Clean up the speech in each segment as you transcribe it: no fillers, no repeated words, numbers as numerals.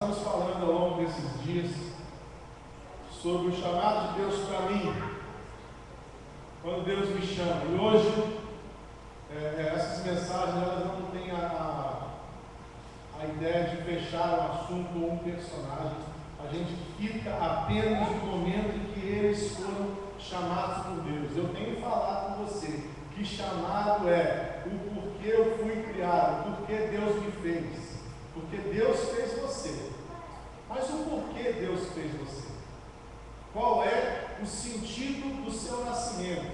Estamos falando ao longo desses dias sobre o chamado de Deus para mim, quando Deus me chama. E hoje, essas mensagens elas não têm a ideia de fechar o assunto com um personagem. A gente fica apenas no momento em que eles foram chamados por Deus. Eu tenho falado com você que chamado é o porquê eu fui criado, o porquê Deus me fez. Porque Deus fez você. Mas o porquê Deus fez você? Qual é o sentido do seu nascimento?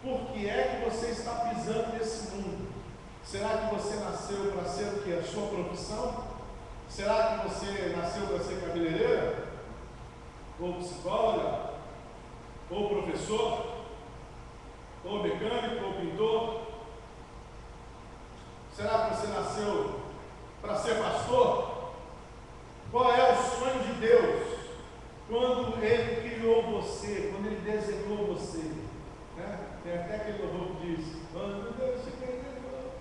Por que é que você está pisando nesse mundo? Será que você nasceu para ser o que? A sua profissão? Será que você nasceu para ser cabeleireira? Ou psicóloga? Ou professor? Ou mecânico? Ou pintor? Será que você nasceu para ser pastor? Qual é o sonho de Deus quando Ele criou você, quando Ele desenhou você? Né? Tem até aquele louvor que diz: quando Deus te criou.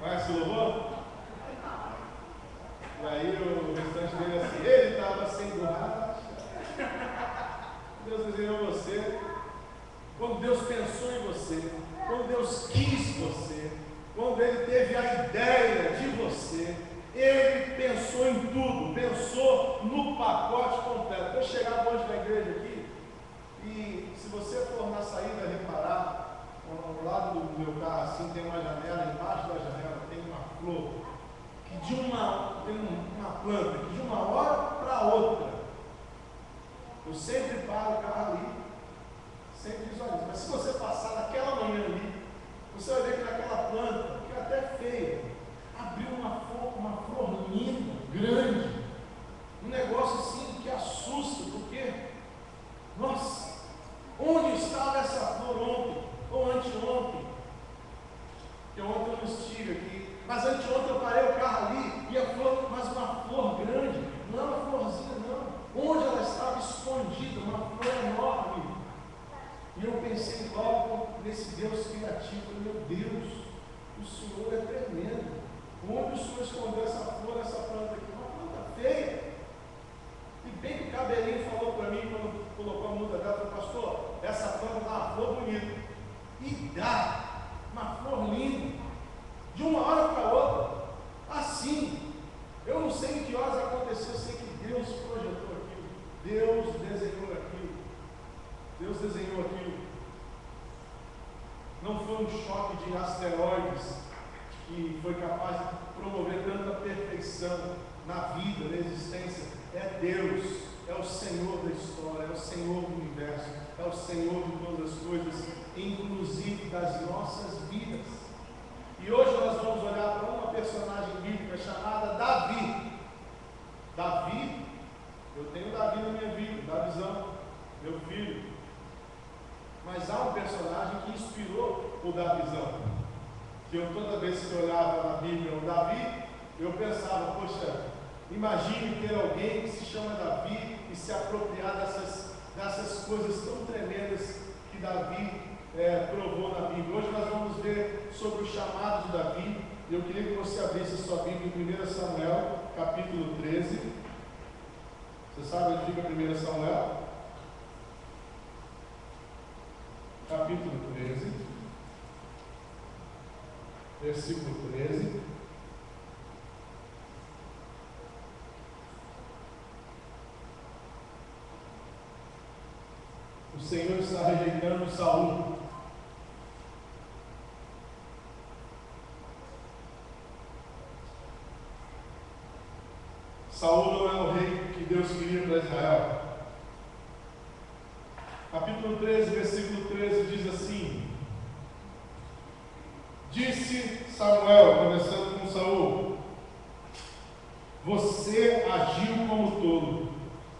Conhece o louvor? E aí o restante dele é assim: Ele estava sem borracha. Deus desenhou você. Quando Deus pensou em você, quando Deus quis você, quando Ele teve a ideia de você, Ele pensou em tudo, pensou no pacote completo. Eu chegava hoje na igreja aqui, e se você for na saída reparar, ao lado do meu carro assim, tem uma janela, embaixo da janela tem uma flor, que tem uma planta, que de uma hora para outra, eu sempre paro o carro ali, sempre visualizo. Mas se você passar naquela manhã ali, você vai ver que naquela planta, que é até feia, abriu uma flor linda, grande, um negócio assim que assusta, porque, nossa, onde estava essa flor ontem, ou anteontem? Porque ontem eu não estive aqui, mas anteontem eu parei o carro ali, e a flor, mas uma flor grande, não é uma florzinha não, onde ela estava escondida, uma flor enorme. E eu pensei logo nesse Deus criativo, meu Deus, o Senhor é tremendo. Onde o Senhor escondeu essa flor, essa planta aqui? Uma planta feia. E bem que o cabelinho falou para mim, quando colocou a muda dela, falou: pastor, essa planta dá uma flor bonita. E dá uma flor linda, de uma hora para outra, assim. Eu não sei em que horas aconteceu, eu sei que Deus projetou aquilo, Deus desenhou aquilo, Deus desenhou aquilo. Não foi um choque de asteroides que foi capaz de promover tanta perfeição na vida, na existência. É Deus, é o Senhor da história, é o Senhor do universo, é o Senhor de todas as coisas, inclusive das nossas vidas. E hoje nós vamos olhar para uma personagem bíblica chamada Davi. Davi, eu tenho Davi na minha vida, Davizão, meu filho. Mas há um personagem que inspirou o Davizão. Que eu, toda vez que eu olhava na Bíblia o Davi, eu pensava: poxa, imagine ter alguém que se chama Davi e se apropriar dessas coisas tão tremendas que Davi provou na Bíblia. Hoje nós vamos ver sobre o chamado de Davi. Eu queria que você abrisse a sua Bíblia em 1 Samuel, capítulo 13. Você sabe onde fica 1 Samuel? Capítulo 13. Versículo 13. O Senhor está rejeitando Saul. Saul não é o rei que Deus queria para Israel. Capítulo 13, versículo 13 diz assim: disse Samuel, começando com Saul: você agiu como tolo,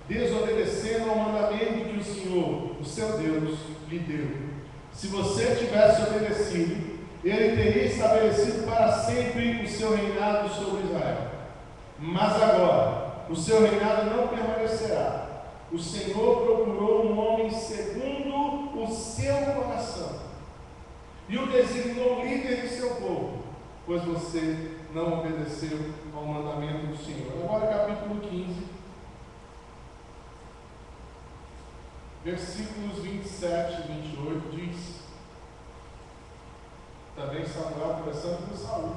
desobedecendo ao mandamento que o Senhor, o seu Deus, lhe deu. Se você tivesse obedecido, Ele teria estabelecido para sempre o seu reinado sobre Israel. Mas agora, o seu reinado não permanecerá. O Senhor procurou um homem segundo o seu coração e o designou líder de seu povo, pois você não obedeceu ao mandamento do versículos 27 e 28 diz, também Samuel conversando com Saul.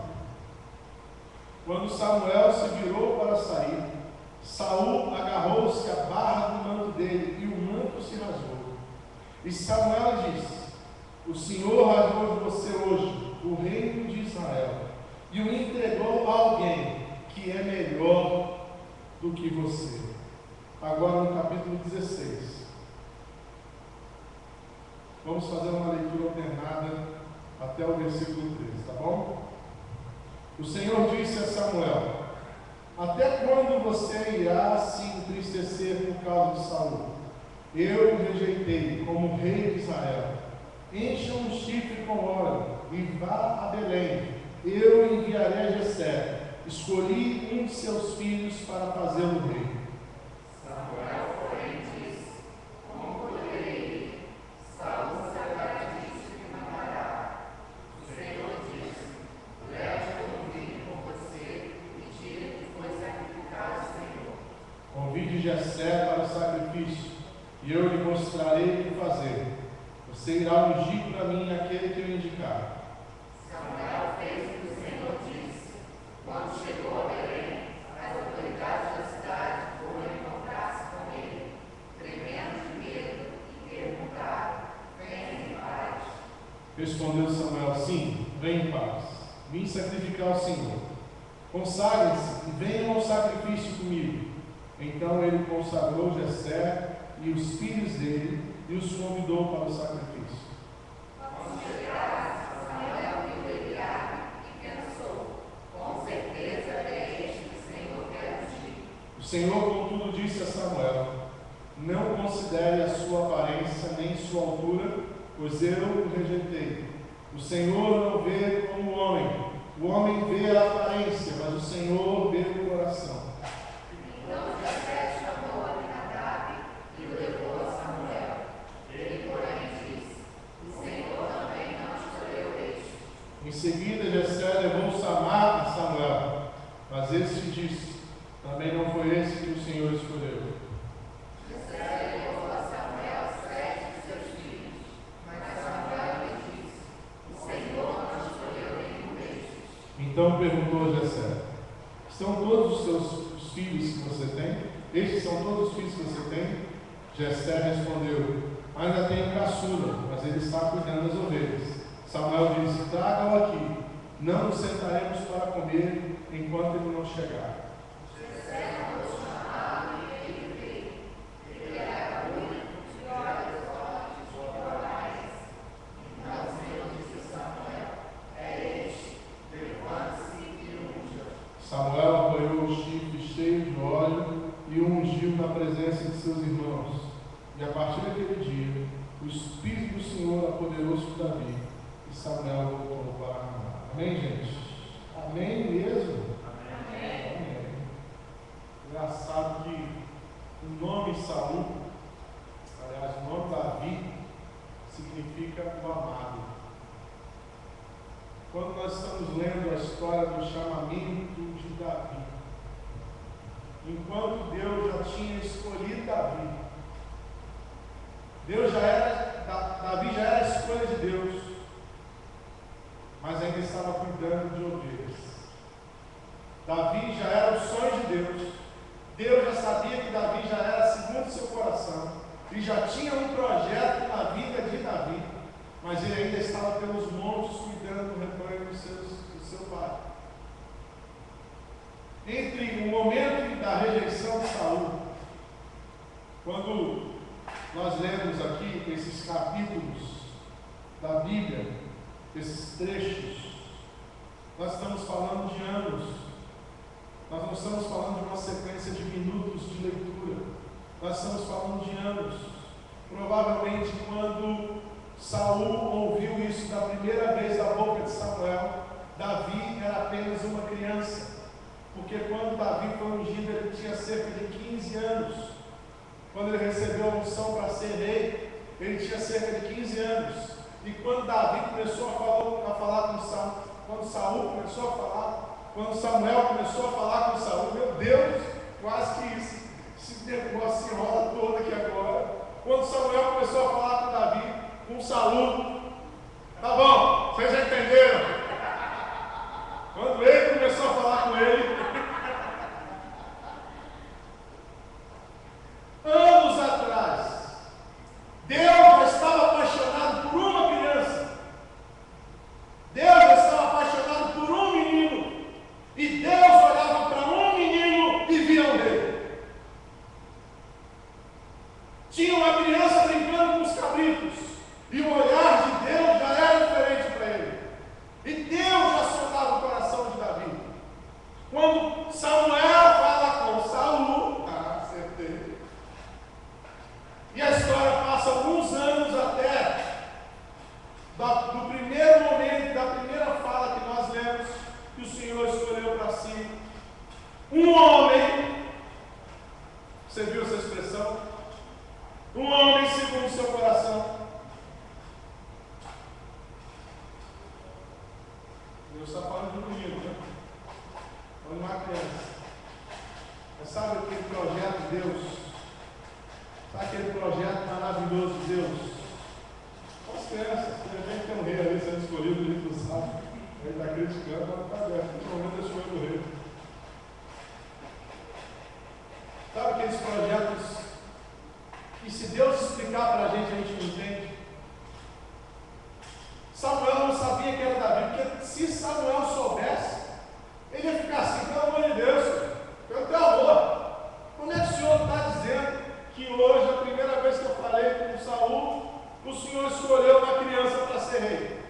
Quando Samuel se virou para sair, Saul agarrou-se à barra do manto dele e o manto se rasgou. E Samuel disse: o Senhor rasgou de você hoje o reino de Israel e o entregou a alguém que é melhor do que você. Agora no capítulo 16. Vamos fazer uma leitura alternada até o versículo 13, tá bom? O Senhor disse a Samuel: até quando você irá se entristecer por causa de Saul? Eu o rejeitei como rei de Israel. Encha um chifre com óleo e vá a Belém. Eu enviarei a Jessé. Escolhi um de seus filhos para fazê-lo rei. Samuel, porém, disse: como poderei ir? Saul saberá disso que mandará. O Senhor disse: leve um vinho com você e diga que foi sacrificado ao Senhor. Convide Jessé para o sacrifício, e eu lhe mostrarei o que fazer. Você irá ungir para mim aquele que eu indicar. Samuel fez o que o Senhor disse. Quando chegou a Belém, as autoridades da cidade foram encontrar-se com ele, tremendo de medo, e perguntaram: vem em paz? Respondeu Samuel: sim, vem em paz. Vim sacrificar ao Senhor. Consagrem-se e venham ao sacrifício comigo. Então ele consagrou Jessé e os filhos dele e os convidou para o sacrifício. Quando chegaram, Samuel viu Eliabe e pensou: com certeza é este que o Senhor quer ungir. O Senhor, contudo, disse a Samuel: não considere a sua aparência nem sua altura, pois eu o rejeitei. O Senhor não vê como o homem vê a aparência, mas o Senhor vê o coração. Então Jessé chamou Abinadab e o levou a Samuel. Ele, porém, disse: o Senhor também não escolheu este. Em seguida, Jessé levou Samar a Samuel, mas este disse: também não foi esse que o Senhor escolheu. Jessé levou a Samuel 7 de seus filhos, mas Samuel lhe disse: o Senhor não escolheu nenhum destes. Então perguntou Jessé: estão todos os seus filhos que você tem? Estes são todos os filhos que você tem? Jessé respondeu: ainda tenho caçula, mas ele está cuidando das ovelhas. Samuel disse: traga-o aqui, não nos sentaremos para comer enquanto ele não chegar. Jessé mandou chamá-lo e ele veio. Ele era único, de olhos fortes e corais. Então o Senhor disse a Samuel: é este, levante-se e unja. Samuel apoiou o chifre cheio de óleo e o ungiu na presença de seus irmãos. E a partir daquele dia, o Espírito do Senhor apoderou-se de Davi, e Samuel voltou para Ramá. Amém, gente? Amém mesmo? Amém. Amém. Engraçado que o nome Saul, aliás, o nome Davi, significa o amado. Quando nós estamos lendo a história do chamamento de Davi, enquanto Deus já tinha escolhido Davi, Davi já era a escolha de Deus, mas ainda estava cuidando de ovelhas. Davi já era o sonho de Deus. Deus já sabia que Davi já era segundo o seu coração e já tinha um projeto na vida de Davi, mas ele ainda estava pelos montes cuidando do rebanho do seu pai. Entre o momento da rejeição de Saul, quando nós lemos aqui esses capítulos da Bíblia, esses trechos, nós estamos falando de anos. Nós não estamos falando de uma sequência de minutos de leitura. Nós estamos falando de anos. Provavelmente quando Saul ouviu isso da primeira vez da boca de Samuel, Davi era apenas uma criança. Porque quando Davi foi ungido, ele tinha cerca de 15 anos. Quando ele recebeu a unção para ser rei, ele tinha cerca de 15 anos. E quando Davi começou a falar com Saul, quando Saul começou a falar, quando Samuel começou a falar com Saul, meu Deus, quase que esse negócio se enrola todo aqui agora. Quando Samuel Saul. Tá bom, vocês já entenderam? Quando ele começou a falar com ele, anos atrás, Deus já estava apaixonado por uma criança. Deus já estava apaixonado por um menino. E Deus olhava para um menino e via um rei. Tinha uma criança brincando com os cabritos. E o olhar de Deus já era diferente para ele. E Deus já sondava o coração de Davi. Quando Samuel fala com Saul, acertei. E a história passa alguns anos até do primeiro momento, da primeira fala que nós lemos, que o Senhor escolheu para si um homem. Você viu essa expressão? Um homem segundo o seu coração. Deus está falando de um menino, né? Ou de uma criança. Mas sabe aquele projeto de Deus? Sabe aquele projeto maravilhoso de Deus? As crianças, de repente tem um rei ali sendo escolhido, a gente não sabe. Ele está criticando, mas está aberto. No momento eu escolho o rei. Sabe aqueles projetos que, se Deus explicar para a gente não entende? Samuel não sabia que era Davi, porque se Samuel soubesse, ele ia ficar assim: pelo amor de Deus, eu tenho amor. Como é que o Senhor está dizendo que hoje, a primeira vez que eu falei com Saul, o Senhor escolheu uma criança para ser rei?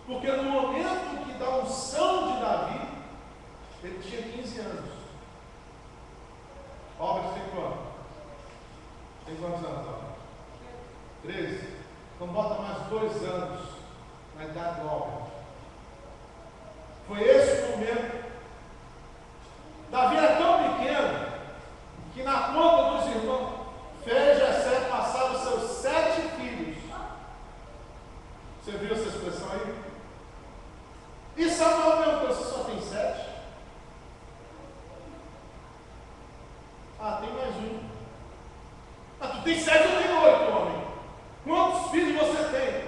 Porque no momento que da unção de Davi, ele tinha 15 anos. Robert tem quanto? Tem quantos anos, Robert? 13. Então bota mais 2 anos na idade do Albert. Foi esse o momento. Davi era tão pequeno que na conta dos irmãos fez Jessé passar os seus 7 filhos. Você viu essa expressão aí? E Samuel perguntou: você só tem 7? Ah, tem mais um. Ah, tu tem 7, eu tenho 8, homem. Quantos filhos você tem?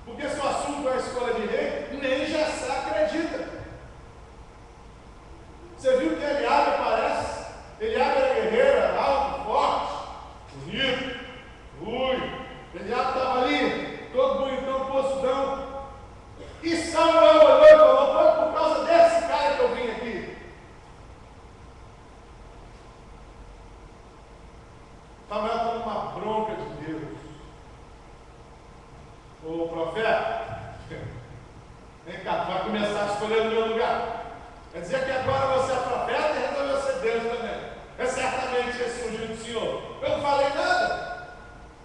Porque se o assunto é a escolha de rei, nem Jessé acredita. Você viu que Eliabe aparece? Eliabe era guerreiro, alto, forte, bonito, ruim. Eliabe estava ali, todo bonitão, posudão. E Samuel olhou e falou: foi por causa desse cara que eu vim aqui. Samuel está numa bronca de Deus. Ô profeta, vem cá, tu vai começar a escolher no meu lugar. Quer dizer que agora você é profeta e resolveu ser Deus também. É certamente esse ungido do Senhor. Eu não falei nada.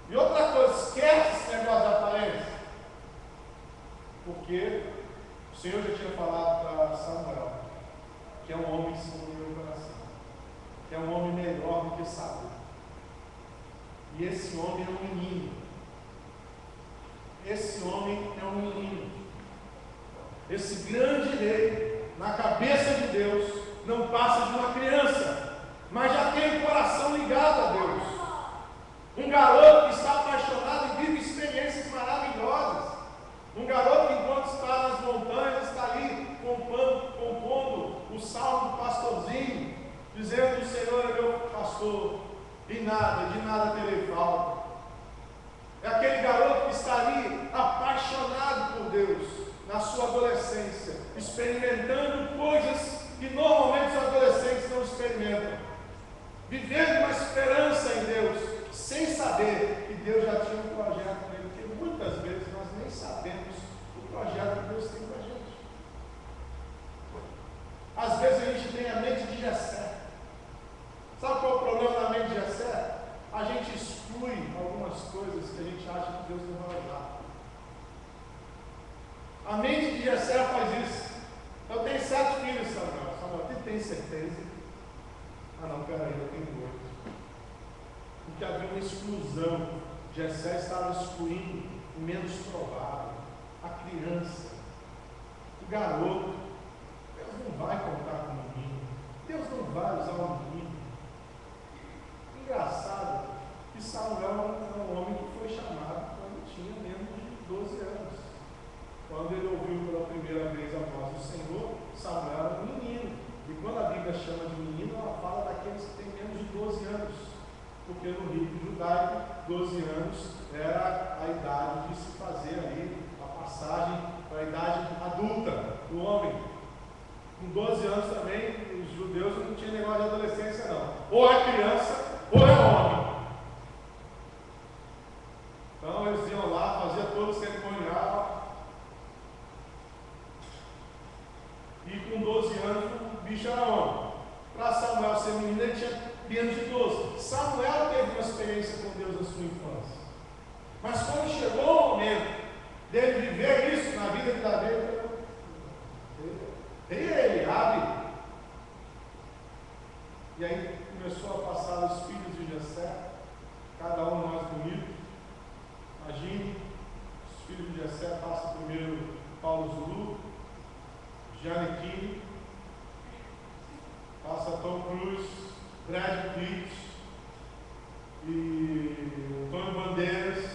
E outra coisa, esquece esse negócio de aparência. Porque o Senhor já tinha falado para Samuel que é um homem segundo o meu coração, que é um homem melhor do que Saul. E esse homem é um menino. Esse homem é um menino. Esse grande rei, na cabeça de Deus, não passa de uma criança, mas já tem o coração ligado a Deus. Um garoto que está apaixonado e vive experiências maravilhosas. Um garoto que, enquanto está nas montanhas, está ali compondo o salmo do pastorzinho, dizendo: o Senhor é meu pastor, e de nada terei falta. É aquele garoto que está ali apaixonado por Deus, na sua adolescência, experimentando coisas que normalmente os adolescentes não experimentam, vivendo uma esperança em Deus, sem saber que Deus já tinha um projeto para ele, porque muitas vezes nós nem sabemos o projeto que Deus tem para a gente. Às vezes a gente tem a mente de Jessé. Sabe qual é o problema da mente de Jessé? A gente exclui algumas coisas que a gente acha que Deus não vai usar. A mente de Jessé faz isso. Eu tenho 7 filhos, Samuel. Samuel, você tem certeza? Ah não, peraí, eu tenho 8. Porque havia uma exclusão. Jessé estava excluindo o menos provável, a criança, o garoto. Deus não vai contar com o menino. Deus não vai usar o menino. Engraçado que Samuel era um homem que foi chamado quando tinha Bíblia chama de menino, ela fala daqueles que têm menos de 12 anos. Porque no rito judaico, 12 anos era a idade de se fazer ali a passagem para a idade adulta do homem. Com 12 anos também, os judeus não tinham negócio de adolescência não. Ou é criança, ou é homem. Então eles iam lá, faziam todo o cerimonial. E com 12 anos o bicho era homem. Para Samuel ser menino, ele tinha menos de 12. Samuel teve uma experiência com Deus na sua infância. Mas quando chegou o momento dele viver isso na vida de Davi, ele abre. E aí começou a passar os filhos de Jessé, cada um mais bonito. Imagine, os filhos de Jessé passam primeiro Paulo Zulu, Giannichini, passa Tom Cruise, Brad Pitt e Antônio Bandeiras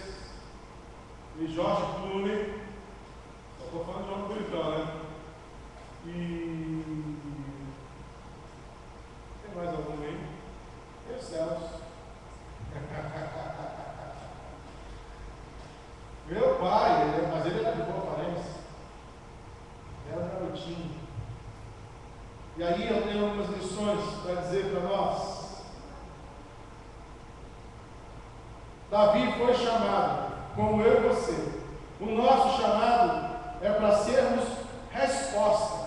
e George Clooney. Só estou falando de João Bonitão, né? E tem mais algum aí? E o Celso. Meu pai, mas ele era de boa aparência. Era um garotinho. E aí eu tenho algumas lições para dizer para nós. Davi foi chamado, como eu e você. O nosso chamado é para sermos resposta.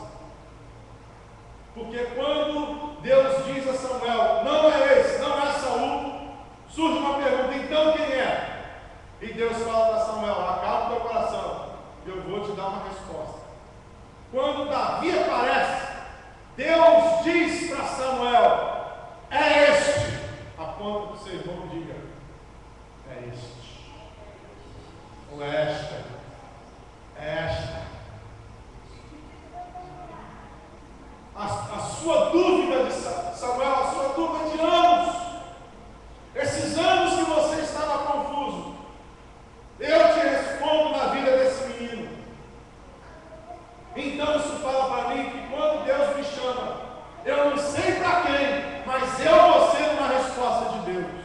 Porque quando Deus diz a Samuel, não é esse, não é Saul, surge uma pergunta, então quem é? E Deus fala para Samuel, acalma o teu coração, eu vou te dar uma resposta. Quando Davi aparece, Deus diz para Samuel, é este, aponta para o seu irmão e diga, é este, ou é esta, é esta. A sua dúvida de Samuel, a sua dúvida de anos, esses anos que você estava confuso, eu te respondo na vida desse menino. Então isso fala para mim que quando Deus me chama, eu não sei para quem, mas eu vou ser uma resposta de Deus.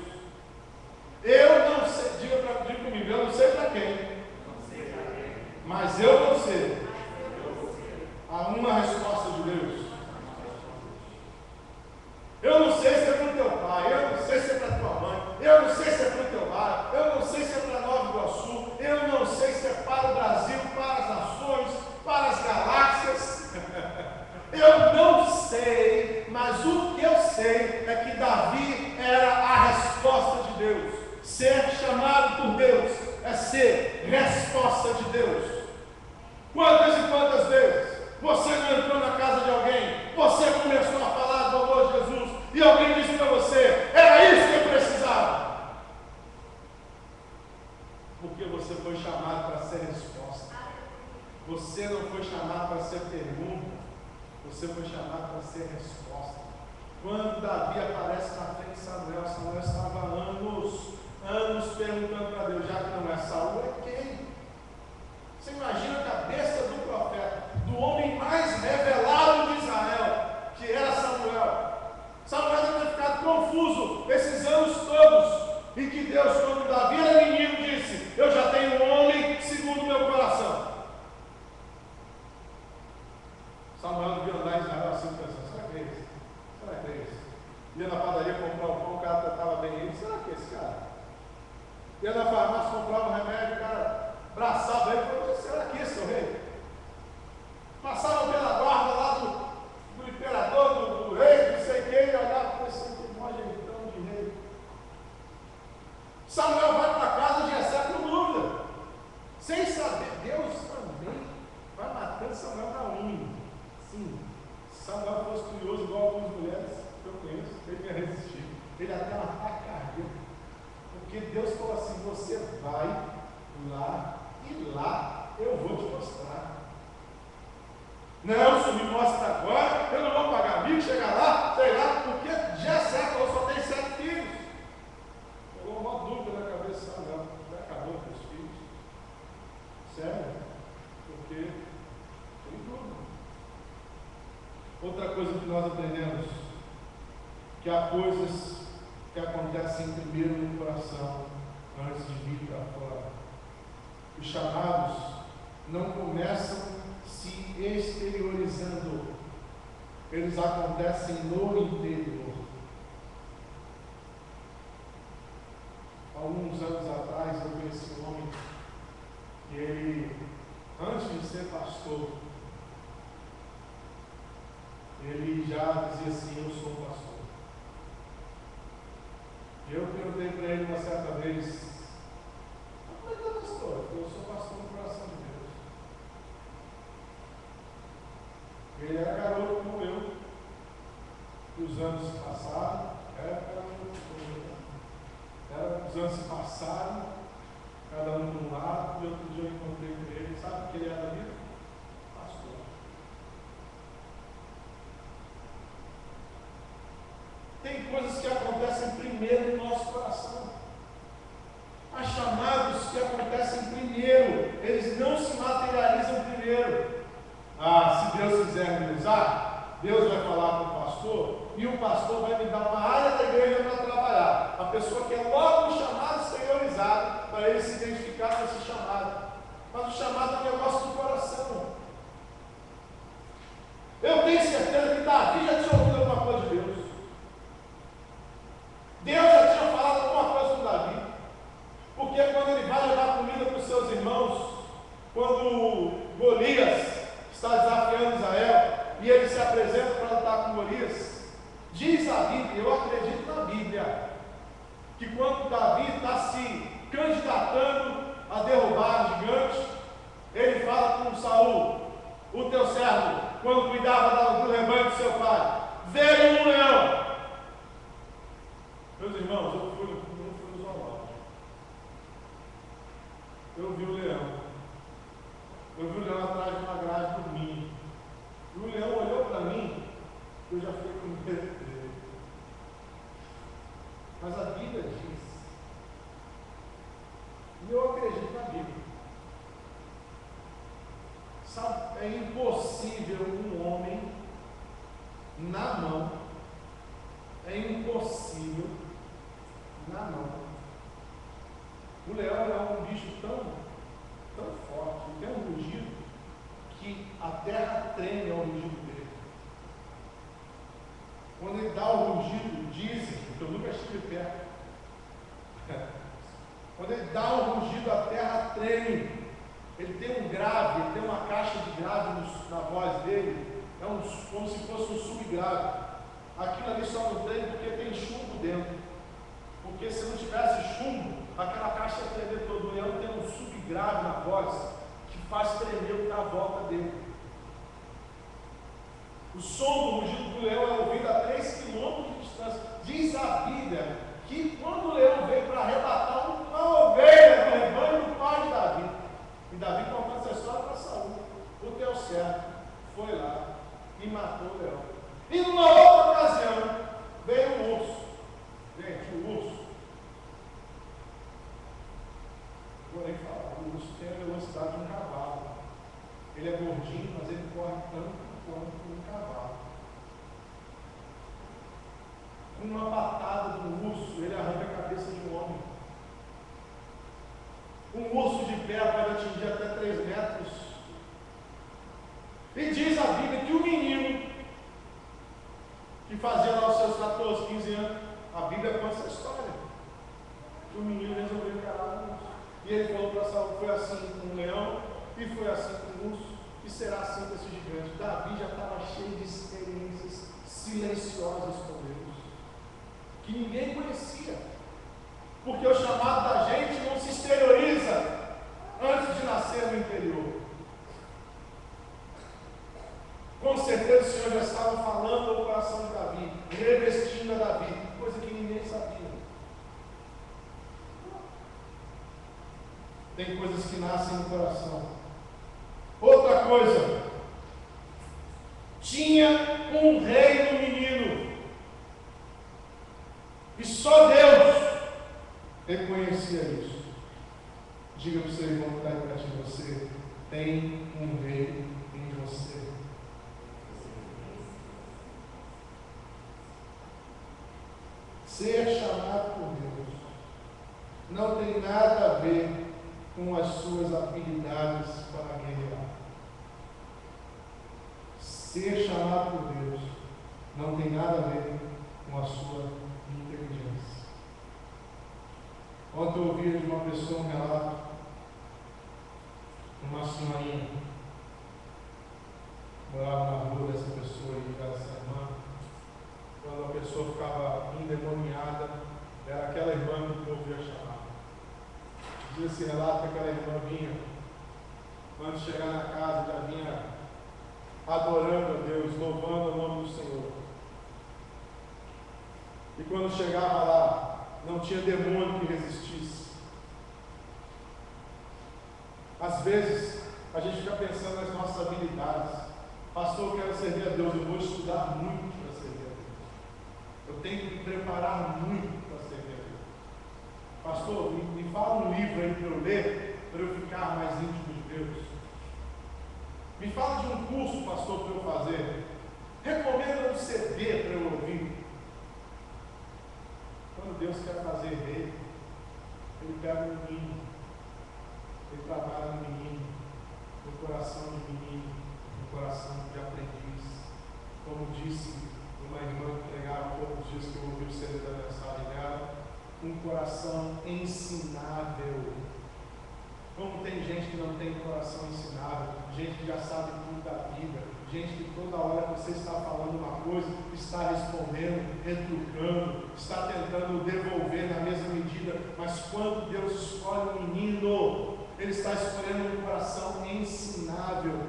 Eu não sei, diga comigo, eu não sei para quem, mas eu vou ser uma resposta de Deus. Eu não sei se é para o teu pai, eu não sei se é para a tua mãe, eu não sei se é para o teu lar, eu não sei se é para Nova Iguaçu, eu não sei se é para o Brasil, para as nações, para as galáxias. Eu não sei, mas o que eu sei é que Davi era a resposta de Deus. Ser chamado por Deus é ser resposta de Deus. Quantas e quantas vezes você não entrou na casa de alguém, você começou a falar do amor de Jesus e alguém disse para você, era isso que eu precisava. Porque você foi chamado para ser resposta. Você não foi chamado para ser pergunta, você foi chamado para ser resposta. Quando Davi aparece na frente de Samuel, Samuel estava há anos perguntando para Deus, já que não é Saul, é quem? Você imagina a cabeça do profeta, do homem mais revelado de Israel, que era Samuel. Samuel deve ter ficado confuso esses anos todos, em que Deus, quando Davi era menino, disse, eu já tenho um homem segundo o meu coração. Samuel devia andar em Israel assim, pensando, será que é esse? Será que é esse? Ia na padaria comprar o pão, o cara tratava bem ele, será que é esse cara? Ia na farmácia comprar um remédio, o cara abraçava ele e falou, será que esse é o rei? Passava pela guarda lá do imperador, do rei, não sei quem, e olhava para esse jeitão de rei. Samuel vai para casa de Jessé com dúvida, sem saber. Deus também vai matando Samuel na unha. Sim, se Samuel fosse curioso, igual algumas mulheres que eu conheço, ele ia resistir. Ele até uma ataque cardíaco. Porque Deus falou assim: você vai lá e lá eu vou te mostrar. que há coisas que acontecem primeiro no coração antes de vir para fora. Os chamados não começam se exteriorizando, eles acontecem no interior. Alguns anos atrás eu conheci um homem que ele, antes de ser pastor, ele já dizia assim: eu sou um pastor. E eu perguntei para ele uma certa vez: como é que é pastor? Eu sou pastor no coração de Deus. Ele era garoto como eu, e os anos se passaram, os anos se passaram, cada um de um lado, e outro dia eu encontrei com ele, sabe o que ele era ali? Pastor. Tem coisas que acontecem primeiro no nosso coração. Há chamados que acontecem primeiro, eles não se materializam primeiro. Se Deus quiser me usar, Deus vai falar com o pastor, e o pastor vai me dar uma área da igreja para trabalhar. A pessoa quer logo um chamado exteriorizado, para ele se identificar com esse chamado. Mas o chamado é um negócio do coração. Eu tenho certeza que Davi já tinha ouvido alguma coisa de Deus. Deus já tinha falado alguma coisa com Davi. Porque quando ele vai levar comida para os seus irmãos, quando Golias está desafiando Israel, e ele se apresenta para lutar com Golias, diz a Bíblia, eu acredito na Bíblia, que quando Davi está se candidatando a derrubar o gigante, ele fala com Saul, o teu servo, quando cuidava do rebanho do seu pai: veio um leão. Meus irmãos, eu fui no zoológico. Eu vi o leão. Eu vi o leão atrás de uma grade dormindo. E o leão olhou para mim, eu já fiquei com medo dele. Mas a Bíblia diz, e eu acredito na Bíblia. Sabe, é impossível um homem na mão, é impossível na mão. O leão é um bicho tão forte, ele tem um rugido que a terra treme ao rugido dele. Quando ele dá o rugido, dizem, que eu nunca estive perto, quando ele dá o rugido, a terra treme. Ele tem um grave, ele tem uma caixa de grave na voz dele, como se fosse um subgrave. Aquilo ali só não treme porque tem chumbo dentro. Porque se não tivesse chumbo, aquela caixa ia tremer todo. O leão tem um subgrave na voz que faz tremer o que está à volta dele. O som do rugido do leão é ouvido a 3 km de distância. Diz a Bíblia que quando o leão veio para arrebatar uma ovelha do rebanho do pai de Davi, e Davi contou essa história para Saul, o teu servo foi lá e matou o leão. E numa outra ocasião veio um urso. Gente, o urso, vou nem falar, o urso tem a velocidade de um cavalo. Ele é gordinho, mas ele corre tanto quanto um cavalo. Com uma patada do urso, ele arranca a cabeça de um homem. Um urso de pé pode atingir até 3 metros. E diz a Bíblia que o menino que fazia lá os seus 14, 15 anos, a Bíblia conta essa história, que o menino resolveu encarar o urso. E ele falou para Saul: foi assim com o leão, e foi assim com o urso, e será assim com esse gigante. Davi já estava cheio de experiências silenciosas com Deus, que ninguém conhecia, porque o chamado da gente não se exterioriza antes de nascer no interior. Com certeza o Senhor já estava falando ao coração de Davi, revestindo a Davi, coisa que ninguém sabia. Tem coisas que nascem no coração. Outra coisa, tinha um rei no menino, e só Deus reconhecia isso. Diga para o seu irmão que está perto de você: tem um rei em você. Ser chamado por Deus não tem nada a ver com as suas habilidades para guerrear. Ser chamado por Deus não tem nada a ver com a sua inteligência. Ontem eu ouvi de uma pessoa um relato, uma senhorinha, morava na rua dessa pessoa e dessa irmã. Quando a pessoa ficava endemoniada, era aquela irmã que o povo ia chamar. Diz esse relato que aquela irmã vinha, antes de chegar na casa, já vinha adorando a Deus, louvando o nome do Senhor. E quando chegava lá, não tinha demônio que resistisse. Às vezes, a gente fica pensando nas nossas habilidades. Pastor, eu quero servir a Deus, eu vou estudar muito para servir a Deus. Eu tenho que me preparar muito para servir a Deus. Pastor, me fala um livro aí para eu ler, para eu ficar mais íntimo de Deus. Me fala de um curso, pastor, para eu fazer. Recomenda um CD para eu ouvir. Quando Deus quer fazer rei, Ele pega um menino, Ele trabalha no menino, no coração de menino, no coração de aprendiz. Como disse uma irmã que pregava há poucos dias que eu ouvi o CD da mensagem dela, um coração ensinável. Como tem gente que não tem coração ensinável, gente que já sabe tudo da vida, gente que toda hora que você está falando uma coisa, está respondendo, retrucando, está tentando devolver na mesma medida, mas quando Deus escolhe um menino, Ele está escolhendo um coração ensinável,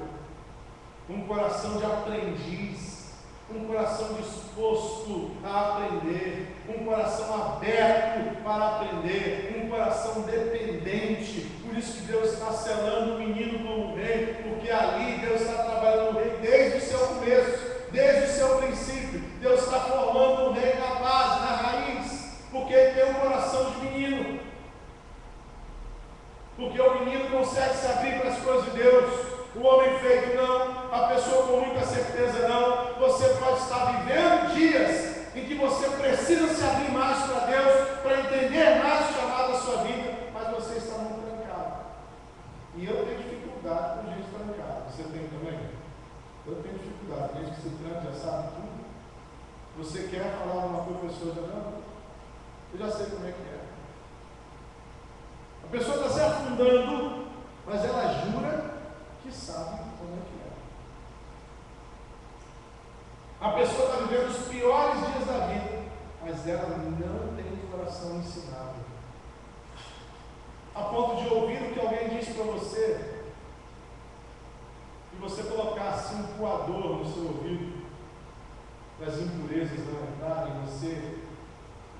um coração de aprendiz, um coração disposto a aprender, um coração aberto para aprender, um coração dependente. Por isso que Deus está selando o menino como rei, porque ali Deus está trabalhando o rei desde o seu começo, desde o seu princípio. Deus está formando o rei na base, na raiz, porque ele tem um coração de menino. Porque o menino consegue se abrir para as coisas de Deus. O homem feito não, a pessoa com muita certeza não. Você pode estar vivendo dias em que você precisa se abrir mais para Deus, para entender mais o chamado da sua vida, mas você está muito trancado. E eu tenho dificuldade com gente trancada. Você tem também? Eu tenho dificuldade. Gente que se tranca já sabe tudo. Você quer falar uma coisa, a pessoa já não? Eu já sei como é que é. A pessoa está se afundando, mas ela jura que sabe como é que é. A pessoa está vivendo os piores dias da vida, mas ela não tem coração ensinável. A ponto de ouvir o que alguém disse para você, e você colocar assim um coador no seu ouvido, para as impurezas não entrarem, você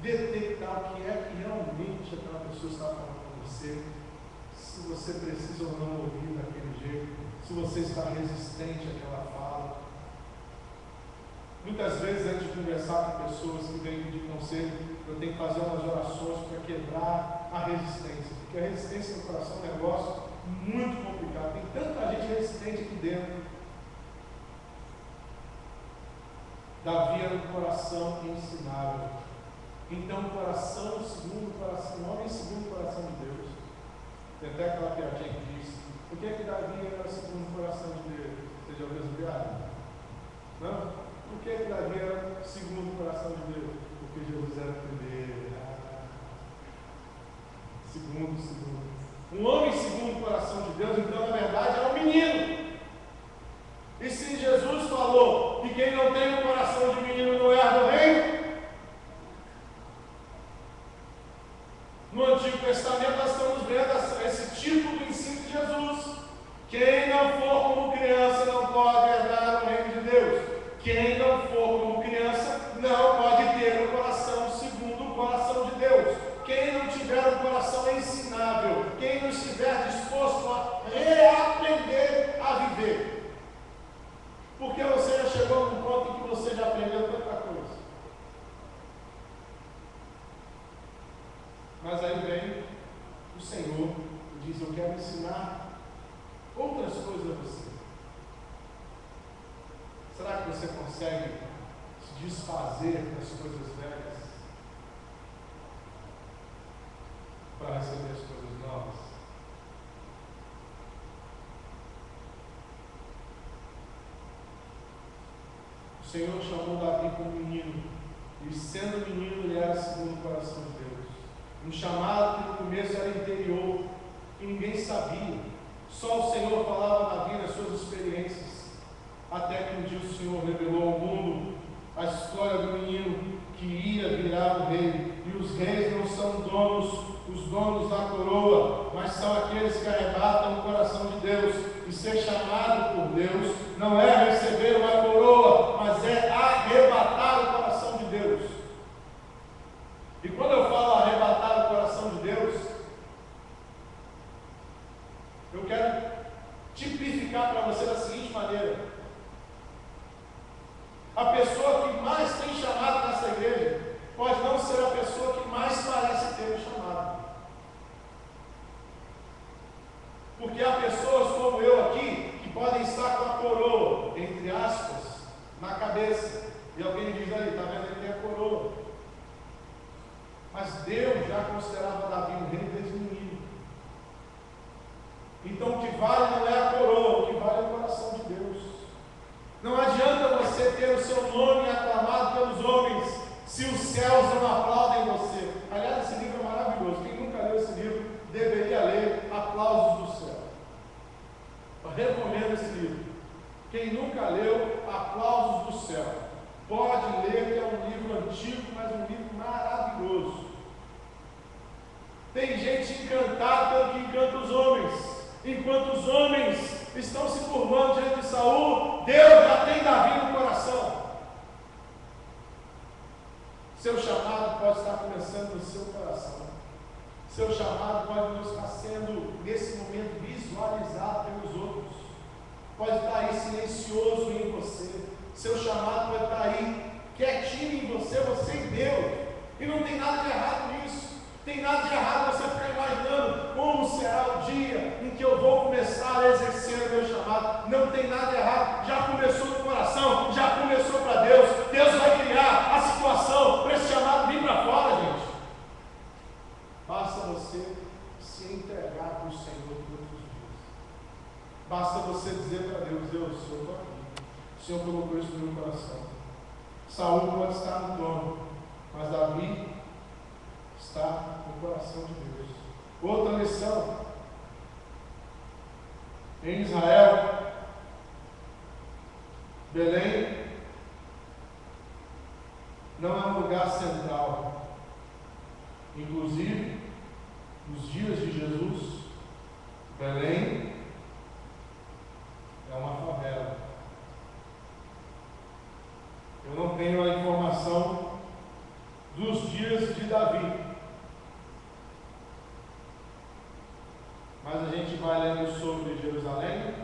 detectar o que é que realmente aquela pessoa está falando com você, se você precisa ou não ouvir daquele jeito, se você está resistente àquela fala. Muitas vezes, antes de conversar com pessoas que vêm pedir conselho, eu tenho que fazer umas orações para quebrar a resistência, porque a resistência no coração é um negócio muito complicado. Tem tanta gente resistente aqui dentro. Davi era um coração ensinável. Então, coração segundo o coração, um homem segundo o coração de Deus. Tem até aquela piadinha que diz: por que Davi era segundo o coração de Deus? Você já ouviu essa piada? Não? Por que Davi era segundo o coração de Deus? Porque Jesus era primeiro. Segundo. Um homem segundo o coração de Deus, então, na verdade, era um menino. E se Jesus falou que quem não tem um coração de menino não herda o reino, no Antigo Testamento nós estamos vendo esse tipo de ensino de Jesus. Quem não for como criança não pode herdar o reino de Deus. Quem não for como criança não pode ter o coração segundo o coração de Deus. Quem não tiver um coração ensinável, quem não estiver disposto a reaprender a viver. Porque você já chegou num ponto em que você já aprendeu tanta coisa. Mas aí vem o Senhor e diz: eu quero ensinar outras coisas a você. Será que você consegue se desfazer das coisas velhas? para receber as coisas novas? O Senhor chamou Davi como menino, e sendo menino, ele era segundo o coração de Deus. Um chamado que no começo era interior, que ninguém sabia. Só o Senhor falava a Davi nas suas experiências. Até que um dia o Senhor revelou ao mundo a história do menino que ia virar o rei. E os reis não são os donos da coroa, mas são aqueles que arrebatam o coração de Deus. E ser chamado por Deus não é receber uma coroa, mas é arrebatar o coração de Deus. E quando eu falo arrebatar o coração de Deus, eu quero tipificar para você da seguinte maneira: a pessoa que mais tem chamado nessa igreja pode não ser a pessoa que mais parece ter o chamado. Porque há pessoas como eu aqui que podem estar com a coroa, entre aspas, na cabeça. E alguém diz ali, está vendo, ele tem a coroa. Mas Deus já considerava Davi um rei desde menino. Então o que vale não é a coroa, o que vale é o coração de Deus. Não adianta você ter o seu nome aclamado pelos homens, se os céus não aplaudem você. Aliás, esse livro é maravilhoso. Quem nunca leu esse livro, deveria ler Aplausos do Céu. Eu recomendo esse livro. Quem nunca leu Aplausos do Céu, pode ler, que é um livro antigo, mas um livro maravilhoso. Tem gente encantada pelo que encanta os homens. Enquanto os homens estão se curvando diante de Saul, Deus já tem Davi no coração. Seu chamado pode estar começando no seu coração. Seu chamado pode não estar sendo, nesse momento, visualizado pelos outros. Pode estar aí silencioso em você. Seu chamado pode estar aí quietinho em você, você e Deus. E não tem nada de errado nisso. Tem nada de errado você ficar imaginando como será o dia em que eu vou começar a exercer o meu chamado. Não tem nada de errado. Já começou no coração, já começou para Deus. Deus vai criar a situação para esse chamado vir para fora, gente. Basta você se entregar para o Senhor todos os dias. Basta você dizer para Deus: Deus, o Senhor está aqui. O Senhor colocou isso no meu coração. Saúl pode estar no trono, mas Davi está no coração de Deus. Outra lição: em Israel, Belém não é um lugar central. Inclusive, nos dias de Jesus, Belém é uma favela. Eu não tenho a informação dos dias de Davi, mas a gente vai lendo sobre Jerusalém,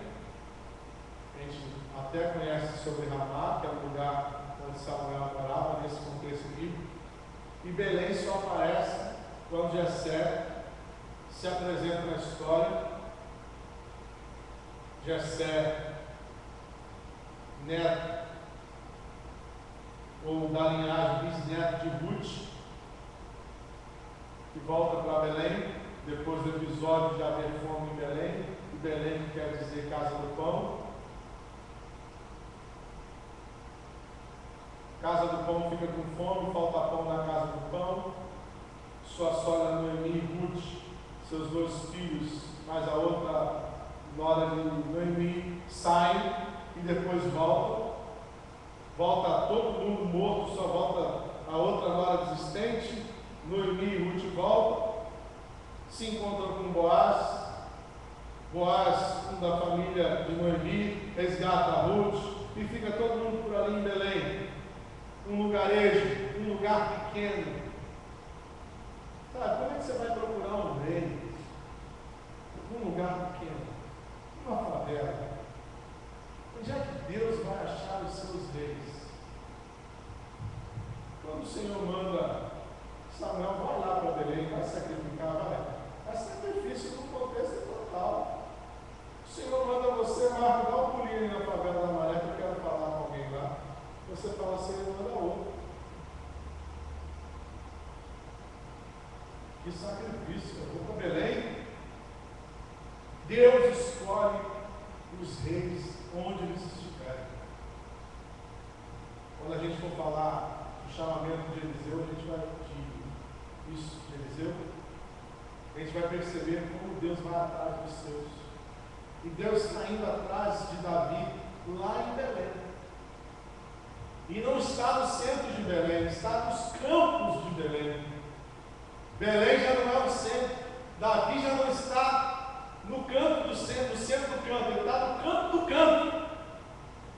a gente até conhece sobre Ramá, que é o lugar onde Samuel morava nesse contexto bíblico, e Belém só aparece quando Jessé se apresenta na história. Jessé, neto, ou da linhagem bisneto de Ruth, que volta para Belém, depois do episódio de haver fome em Belém, e Belém quer dizer casa do pão. Casa do pão fica com fome, falta pão na casa do pão. Sua sogra Noemi e Ruth, seus dois filhos, mais a outra nora de Noemi, saem e depois voltam. Volta todo mundo morto, só volta a outra nora desistente. Noemi e Ruth voltam, se encontram com Boaz. Boaz, um da família de Noemi, resgata a Ruth e fica todo mundo por ali em Belém. Um lugarejo, um lugar pequeno. Sabe, como é que você vai procurar um rei? Um lugar pequeno, uma favela. Onde é que Deus vai achar os seus reis? Quando o Senhor manda Samuel, vai lá para Belém, vai sacrificar, vai. É sacrifício no contexto total. O Senhor manda você, Marco, dá um pulinho na favela da Maré, que eu quero falar com alguém lá. Você fala assim, ele manda outro. E Que sacrifício, eu vou para Belém. Deus escolhe os reis onde eles estiverem. Quando a gente for falar do chamamento de Eliseu, a gente vai a gente vai perceber como Deus vai atrás dos seus. E Deus está indo atrás de Davi lá em Belém. E não está no centro de Belém, está nos campos de Belém. Belém já não é o centro. Davi já não está no canto do centro, no centro do campo, ele está no canto do campo.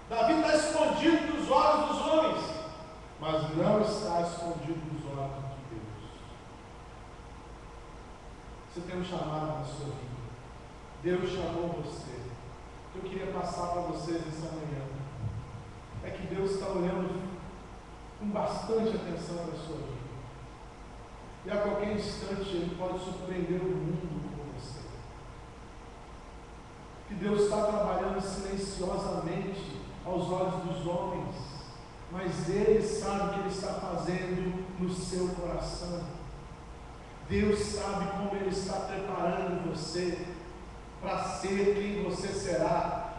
Davi está escondido dos olhos dos homens, mas não está escondido dos olhos de Deus. Você tem um chamado na sua vida. Deus chamou você. Eu queria passar para vocês essa manhã. É que Deus está olhando com bastante atenção para a sua vida. E a qualquer instante Ele pode surpreender o mundo com você. Que Deus está trabalhando silenciosamente aos olhos dos homens, mas Ele sabe o que Ele está fazendo no seu coração. Deus sabe como Ele está preparando você para ser quem você será.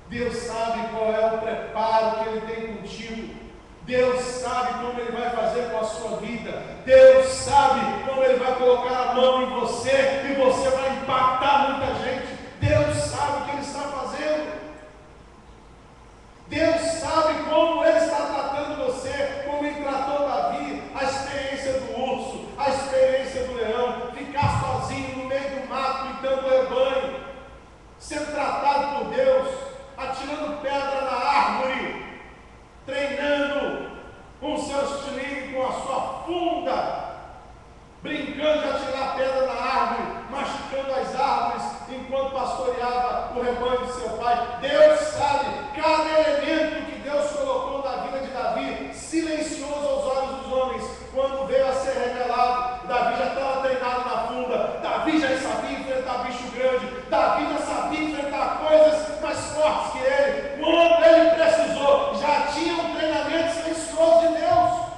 Deus sabe qual é o preparo que Ele tem contigo. Deus sabe como Ele vai fazer com a sua vida. Deus sabe como Ele vai colocar a mão em você e você vai impactar muita gente. Deus sabe o que Ele está fazendo. Deus sabe como Ele está tratando você, como Ele tratou Davi, a experiência do urso, a experiência do leão, ficar sozinho no meio do mato gritando rebanho, sendo tratado por Deus, atirando pedra na árvore, treinando com o seu estilingue, com a sua funda, brincando de atirar pedra na árvore, machucando as árvores, enquanto pastoreava o rebanho de seu pai. Deus sabe cada elemento que Deus colocou na vida de Davi, silencioso aos olhos dos homens. Quando veio a ser revelado, Davi já estava treinado na funda, Davi já sabia enfrentar bicho grande, Davi já sabia enfrentar coisas mais fortes que ele. Quando ele precisou, já tinha um treinamento silencioso de Deus.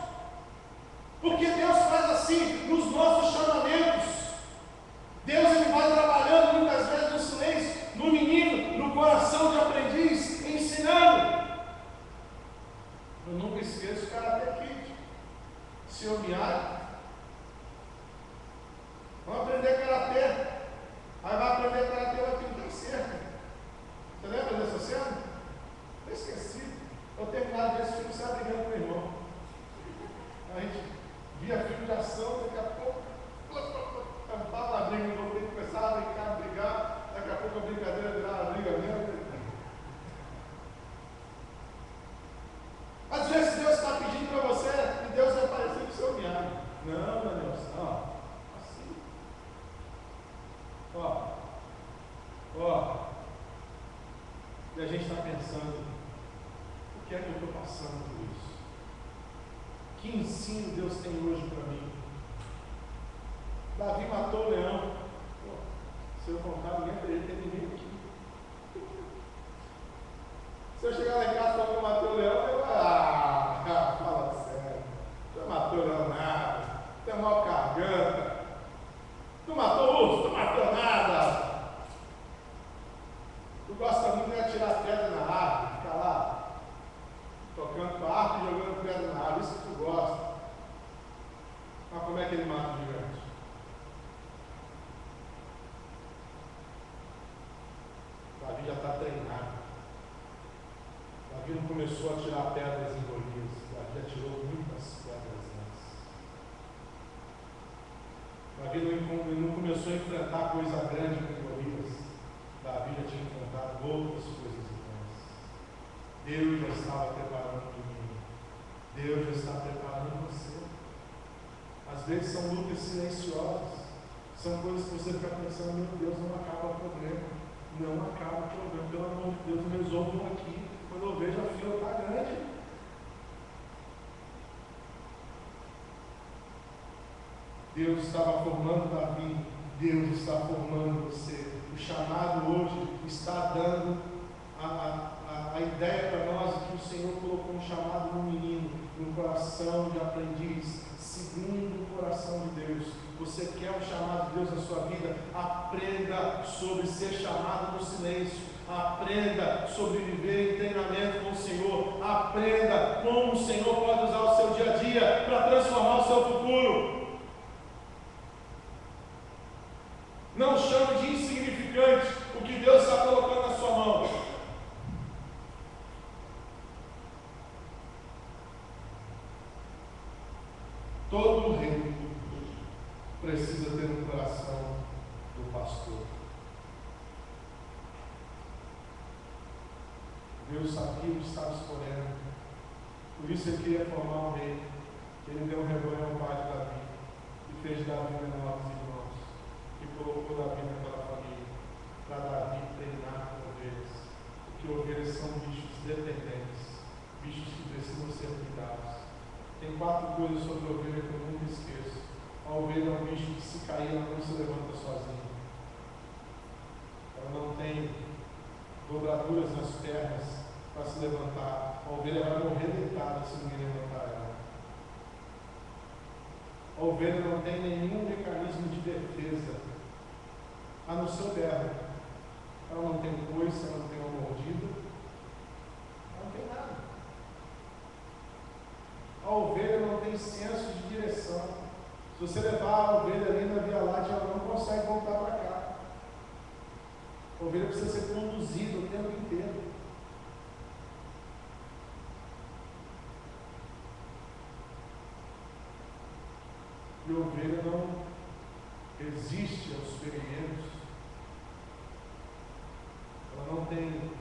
Porque Deus faz assim nos nossos chamamentos. Deus ele vai trabalhando muitas vezes no silêncio, no menino, no coração de aprendiz, ensinando. Eu nunca esqueço o Karate Kid. Senhor Miyagi. Vamos aprender Karatê. Aí vai aprender Karatê, vai pintar cerca. Você lembra dessa cena? Eu esqueci. Eu terminava desse filme, você brigando com o meu irmão. A gente via filme de ação, daqui a pouco estava na briga, no outro começava a brincar, brigar, daqui a pouco a brincadeira virava a briga mesmo. Às vezes Deus está pedindo para você e Deus vai aparecer no seu Miyagi. Não, Daniel, não. Assim. E a gente está pensando, o que é que eu estou passando por isso? Que ensino Deus tem hoje para mim? Davi matou o leão. Se eu contar, ninguém poderia ter ninguém aqui. Se eu chegar lá em casa e falar que eu matei o leão, eu vou fala sério. Tu matou o leão nada. Tu é mal garganta. Tu matou o urso, tu matou nada. Tu gosta muito de atirar pedra na árvore, ficar lá tocando tua harpa e jogando pedra na árvore, isso que tu gosta. Mas como é que ele mata o gigante? Davi já está treinado. Davi não começou a tirar pedras em Golias. Davi já tirou muitas pedras antes. Davi não começou a enfrentar coisa grande com Golias. Davi já tinha enfrentado outras coisas grandes. Deus já estava preparando o menino. Deus já está preparando você. Às vezes são lutas silenciosas. São coisas que você fica pensando, meu Deus, não acaba o problema. Não acaba o problema. Pelo amor de Deus, resolvam aqui. Quando eu vejo a fila está grande. Deus estava formando Davi. Deus está formando você. O chamado hoje está dando a ideia para nós que o Senhor colocou um chamado no menino, no coração de aprendiz, segundo o coração de Deus. Você quer o chamado de Deus na sua vida? Aprenda sobre ser chamado no silêncio. Aprenda sobre viver em treinamento com o Senhor. Aprenda como o Senhor pode usar o seu dia a dia para transformar o seu futuro. Não chame de insignificante o que Deus está colocando na sua mão. Todo reino precisa ter um coração do pastor. Deus sabia o que estava escolhendo. Por isso ele queria formar um rei. Ele deu um rebanho ao pai de Davi e fez Davi menor dos irmãos. E colocou Davi naquela família para Davi treinar com ovelhas. Porque ovelhas são bichos dependentes, bichos que precisam ser cuidados. Tem 4 coisas sobre a ovelha que eu nunca esqueço. A ovelha é um bicho que, se cair, ela não se levanta sozinha. Ela não tem dobraduras nas pernas para se levantar. A ovelha vai morrer deitada se ninguém levantar ela. A ovelha não tem nenhum mecanismo de defesa, a não ser o berro. Ela não tem coice, ela não tem uma mordida, ela não tem nada. A ovelha não tem senso de direção. Se você levar a ovelha ali na Via Láctea, ela não consegue voltar para cá. A ovelha precisa ser conduzida o tempo inteiro. E a ovelha não resiste aos ferimentos. Ela não tem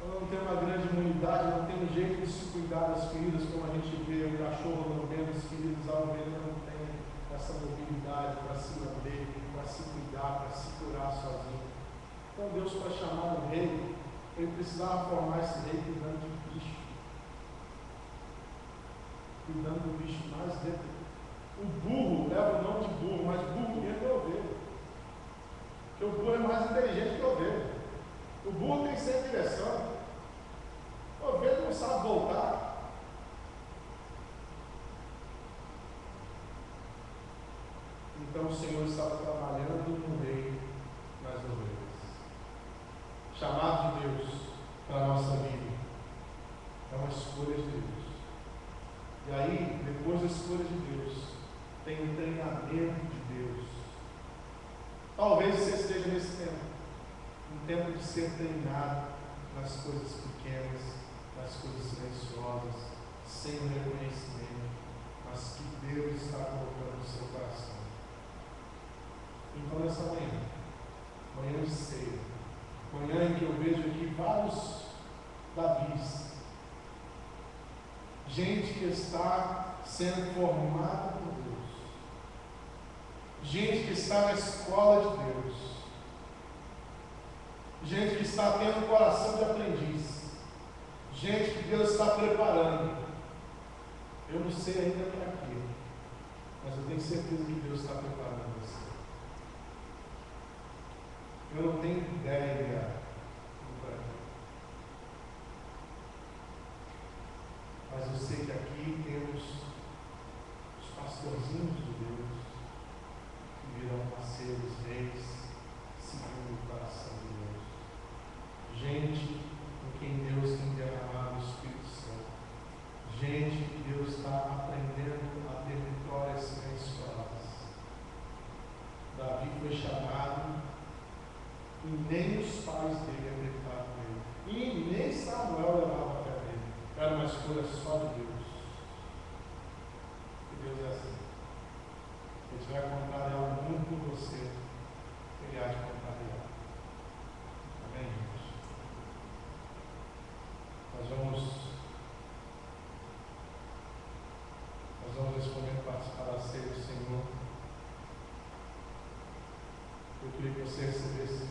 ela não tem uma grande imunidade, não tem um jeito de se cuidar das feridas, como a gente vê o cachorro lambendo as feridas. A ovelha não tem essa mobilidade para se lamber, para se cuidar, para se curar sozinho. Então Deus, para chamar o rei, ele precisava formar esse rei cuidando de bicho. Cuidando do bicho mais dentro. O burro leva o nome de burro, mas burro mesmo é ovelha. Porque o burro é mais inteligente que a ovelha. O burro tem sempre direção. A ovelha não sabe voltar. Então o Senhor estava trabalhando no rei nas ovelhas. Chamado de Deus para a nossa vida é uma escolha de Deus. E aí, depois da escolha de Deus, tem o treinamento de Deus. Talvez você esteja nesse tempo, um tempo de ser treinado nas coisas pequenas, nas coisas silenciosas, sem o reconhecimento, mas que Deus está colocando no seu coração. Então, nessa manhã de ceia, manhã em que eu vejo aqui vários Davis, gente que está sendo formada por Deus, gente que está na escola de Deus, gente que está tendo coração de aprendiz, gente que Deus está preparando. Eu não sei ainda para quê, mas eu tenho certeza que Deus está preparando você. Eu não tenho ideia do para quê, mas eu sei que aqui temos os pastorzinhos de Deus que virão parceiros, reis, segundo o coração de Deus. Gente em quem Deus tem derramado o Espírito Santo. Gente que Deus está aprendendo a ter vitórias silenciosas. Davi foi chamado e nem os pais dele acreditavam nele. E nem Samuel levava a fé dele. Era uma escolha só de Deus. E Deus é assim. Se ele tiver contrariar o mundo por você, ele há de contrariar. Amém, gente? Nós vamos nesse momento participar da ceia do Senhor. Eu queria que você recebesse